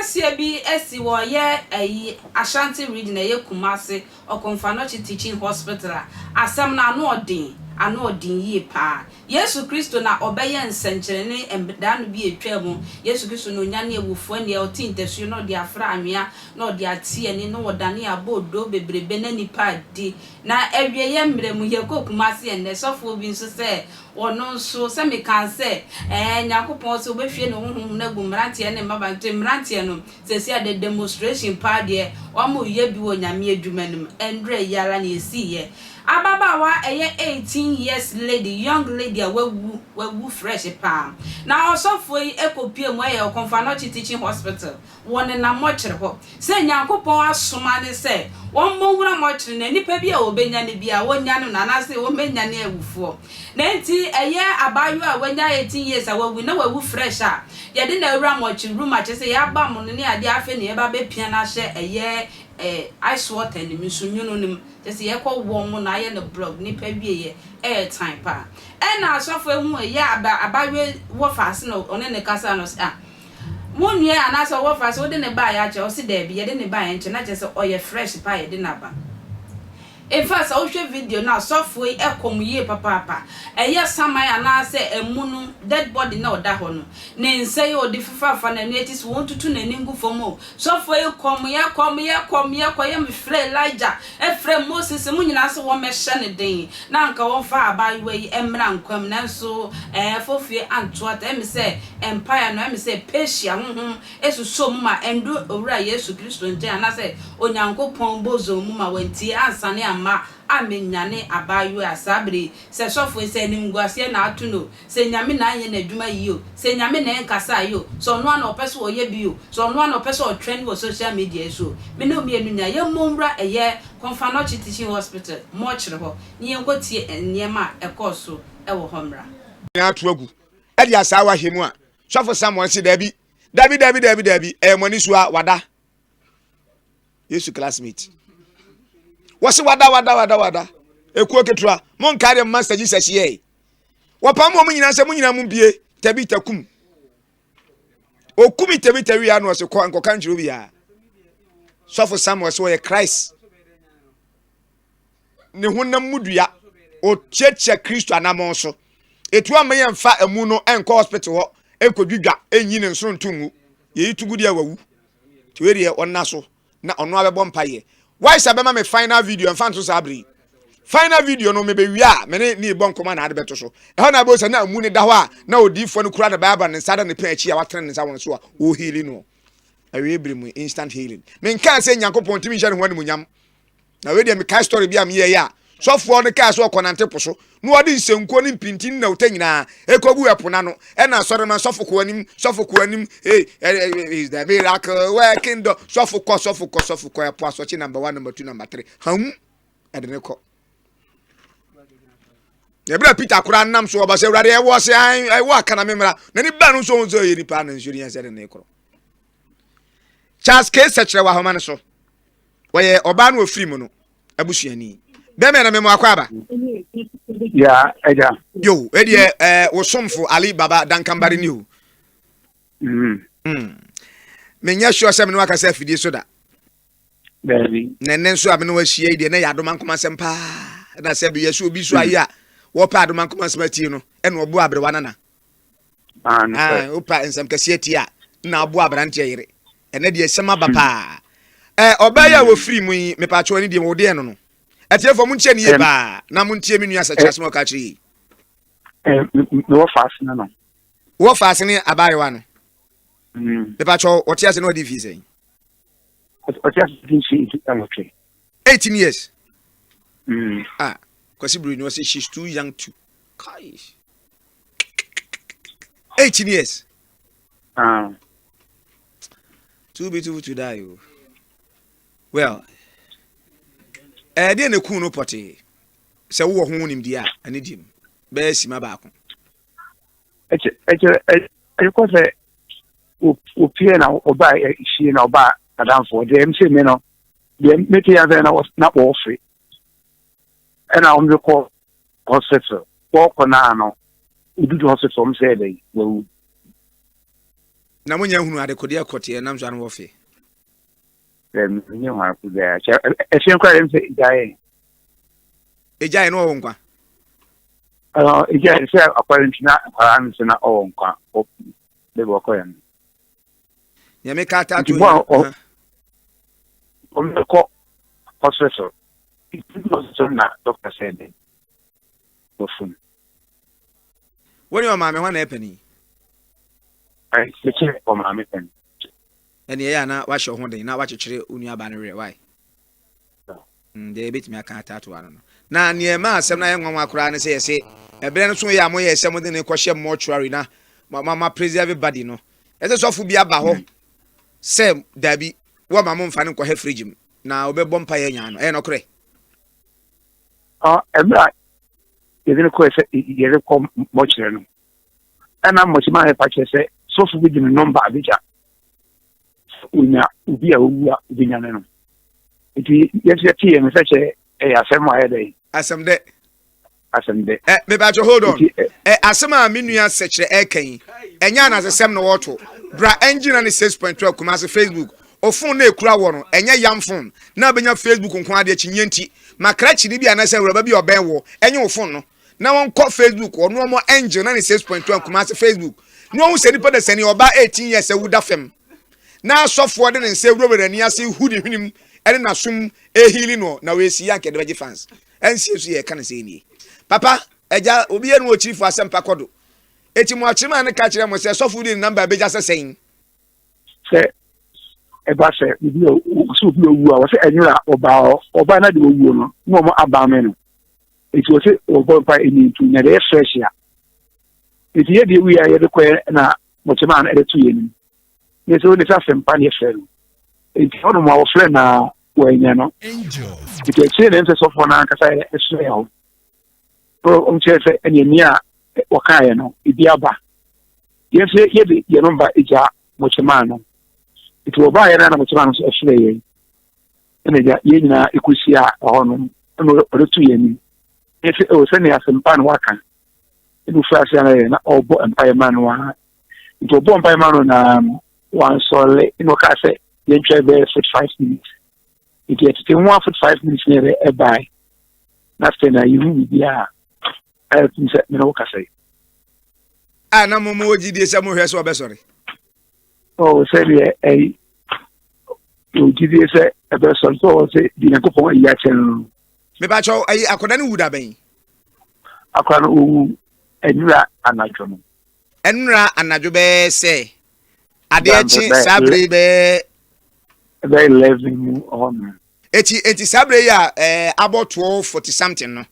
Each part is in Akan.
kasia bi esi wo ye Ashanti Region ye Kumasi Okonfanochi Teaching Hospital asem na ano odin yi pa Yesu Kristo na obeye nsenkyerene embeda no bi etwa mu Yesu Kristo no nyane ewufo ne otintesu no de afra anwea no de atie ne no wodane abodo bebrebe na nipa di na ewie ye mremu ye Kumasi enne sofo bi nso se ono nso se me kan se Nyankopon so obehwie no honhom na gu mrantie ne mabante mrantie no se sia de demonstration pa de o mo ye bi wo nyame adwuma nim endre yara na esi ye ababawa 18 years lady young lady wawu fresh pa na osofo yi ekopie mu aye Okonfanochi Teaching Hospital won na mochire ho se Nyankopon asoma ne se won monwura mochire na nipa bi a obenya ne bi a wonya no na na se wo menya ne awufo na enti abayo a wonya 18 years a wawu na wawu fresh a ye de na awura mochire room a chese ya ba mo ne ade afe ne ba be pia na hye ice water ni misunyo nim just ye ko won na ye no blog ni pa wie ye time pa na asofo ehu abawe wo fast no one ne kasa no munye anasa wo fast wo de ne ba ya che o si da bi ye de ne ba ya nche na che se oye fresh pa ye de na ba in fact I watch video now software ye papa samaya na se emunu dead body na oda ho no ne nse ye odi fifafa na netis won tutu na ningu fomo software kom ye koye me free Elijah free Moses mu nyina se wo mehye ne den na nka won fa abayi we emra nkwam na so fofie antoata em se empire no em se Persia esuso mu ma endo owura Yesu Kristo nje na se onyankopon bozo mu ma wanti ansane ma amenyane abayo asabre se sofo se nimguase na atuno se nyame na anye na adwuma yio se nyame na enkasa yo so no na opeso oye bio so no na opeso trend wo social media so me no mienu nya ye momra Okonfanochi Teaching Hospital mo kire ho ni enkotie niema ekoso ewo homra na atuagu e dia sawa hemu a sofo Samuel se dabi moni so a wada Yesu classmate wasi wada ekuo ketua mon kare master Jesus ye wapam mo nyina se mo nyina mu bie tabi takum okumi tabi tawi ya no se ko ankoka nchiro bia sofo Samuel so ye Christ ne honam mudua o cheche Kristo anamon so etu amaye mfa amu no enko hospital ho ekodwudwa enyi ne nso ntungu ye yitugudi awawu tiweri onna so na ono abebo mpaye why sabema me final video en fanto sabri final video no mebe wia me ne bon koma na ade beto so e ho na bo se na amu ne da ho a na odifo no kura da bible ne sada ne pa achi a watene ne sa won so a o healing no awe mu instant healing me nka se Nyankopon timi hye ne ho ne munyam na we de me kai story bia me ye ya sofo ne kai so konante poso no odi nsenko ne mpintin na utanyina ekogu epona no e na sore man sofo ko anim is the miracle working do sofo ko epo asochi number 1 number 2 number 3 ham edene ko ebra Peter kura nam so oba se urade e wo se ai wo aka na memra na ni ba no so onzo yeri pa na nsuri yan se de ne kro Charles K sechere wa homa ne so woye oba no ofiri mu no abusuani beme na memo akwaba ya eja yo wo somfo Ali Baba dankambari ni ho menya sure se me no aka se afidie so da baby nenen so abene wa hia ide na yadoma nkoma sempa na se be yesu obi so ayi a wo pa adoma nkoma semati no e na obo abrewa nana opa ensem kase ti a na obo abrante yire ene de sema bapa obaya wo free mu me pa cho ni de wo de no etiefo mu nche ni ye ba na mu ntie menu asa chasmo ka chi no fast no wo fast ni abayewa no me pa cho o tia se no di fi sei o tia se shi okay 18 years kwasi bru ni was she's too young to kai 18 years too beautiful to die oh. Well dey na ku no pote se wo ho nim dia anidim be sima ba ko ko se o pie na oba shi na oba adamfo dem se me no dem meti ya na was na wo free and I am call hospital walk on no udu hospital say dey wo na munya hunu ade kodi akote nam so an wo fe Nye ho aku da. Efien kwa dem se ijae. eja no wo nkwa Ijae se apparent na an se na o nkwa. O de bo ko yan. ya me ka ta to O ko hospital. It was na doctor said. Go fun. woni o ma me ho na epani Ai se che o ma me pen. ene ya na wa hye ho den na wa kyekere unu aba ne re why de betimi aka ta to ano na ne ma asem na ye nwanwa akura ne se yese ebere no so ya mo ye sem de ne ko hye mortuary na ma preserve everybody no ese so fu bi aba ho sem dabi wo ma mo mfa ne ko he fridge na obebọ mpa ye nya no e no kore Ebra yedin ko se yedin ko mo kire no ana mo ti ma he pa kire se so fu bi di number abija unya ubi a uwa ubinya no iti yesi tie me seche asem aye dey asem de me ba hold on asem a menua sekire ekan enya na asem no woto bra engine na 6.12 kuma se Facebook o phone na ekura wo no enya yam phone na benya Facebook nko ade kinye nti makra chiri bia na se wura ba bi oben wo enya wo phone no na won ko Facebook wo no mo engine na 6.12 kuma se Facebook no hu se nipa da sani oba 18 years wuda fem na sofo de nse wura rani ase hudi hwinim ene na sum ehili no na we si yanke de beje fans ensie so ye kan se ni papa eja obi ye no o chief asem pakodo eti mo achima ne ka kire mo se sofo di number beja sesen se eba se bi o so bi owu a wo se enyura oba na de owu no no mo aba me no eti wo se obo pa eni tu na de fresh ya eti ye de wi ya ye de ko na mo chima na de tu ye ni ne so ne sa sempa ne fe no eti ono mo wo fle na wo enya no eti e chire ne se so fo na kasa e so ya o o nche se eni ni a wo ka ye no ibi aba ye se ye de ye number ija mo chima no iti oba ya na mo chima no so fle ye ene ja ye nyina ekusia hono no retu ye ni eti o se ne asempa no waka ibu fasi na ye na obo empire man wa iti obo empire man na one sole ino ka se ye twa be 45 minutes iti eti 145 minutes ne e buy na ste na yiwu bia tinse me no ka se na mo ojidi se mo hwe so obesori o se le ojidi se ebesori so se di na kopon ya chen me ba cho akoda ne wuda ben akwa no enura anadwo no enura anadwo be se ade echi sabre be 11 on eti sabre ya about 12:40 something no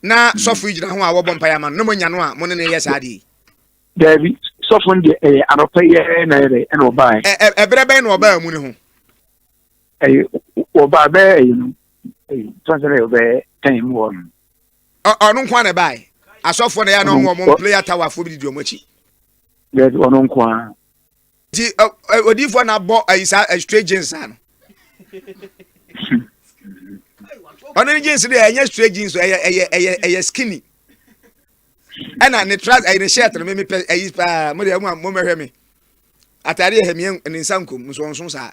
na sofu ijira ho a wo bompa ya man no mo nya no a mo ne yes ade David sofu ndi anopa ye na ere en obai ebere ben no oba mu ne ho oba be no transfer oba time one onu kwa na bai asofo na ya no mo player tower fo bi di omachi David onu kwa ti odifo na bo ayisa straight jeans ano onu jeans dey enya straight jeans eye skinny ana ne trust eye shirt no me ayi pa mo dey mo mehwe me atare ehemie ninsankom nso sa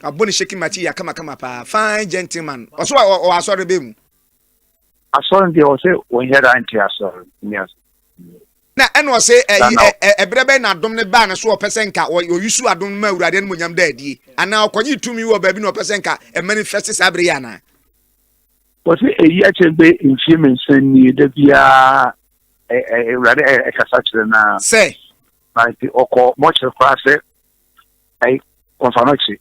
aboni shaking mati ya kama pa fine gentleman oso o asore be mu asore dey o se won head anti asore yes na eno se ebrebe na dom ne ba na so opesenka o yusu adom ma awurade no monyam da adie ana okonyi tumi wo ba bi na opesenka e manifest sabre ya na o se eyi a chebe influence ni de bia awurade kasa chire na se like oko much class ai konfanochi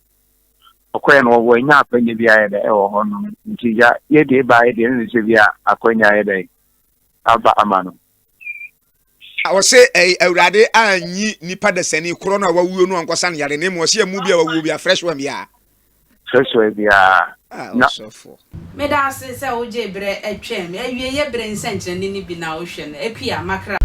okoye no wo nya apanye bia ya de e wo hono nti ya ye de ba ye de ni se bia akonya ye de aba amano o se awurade anyi nipa de sani corona wawuo no ankosa na yare ne mo se amu bia wawuo bia fresh one bia na sofo me da se oje bre etwem awie ye bre nsenkyerene ni bi na wo hwe no akua makra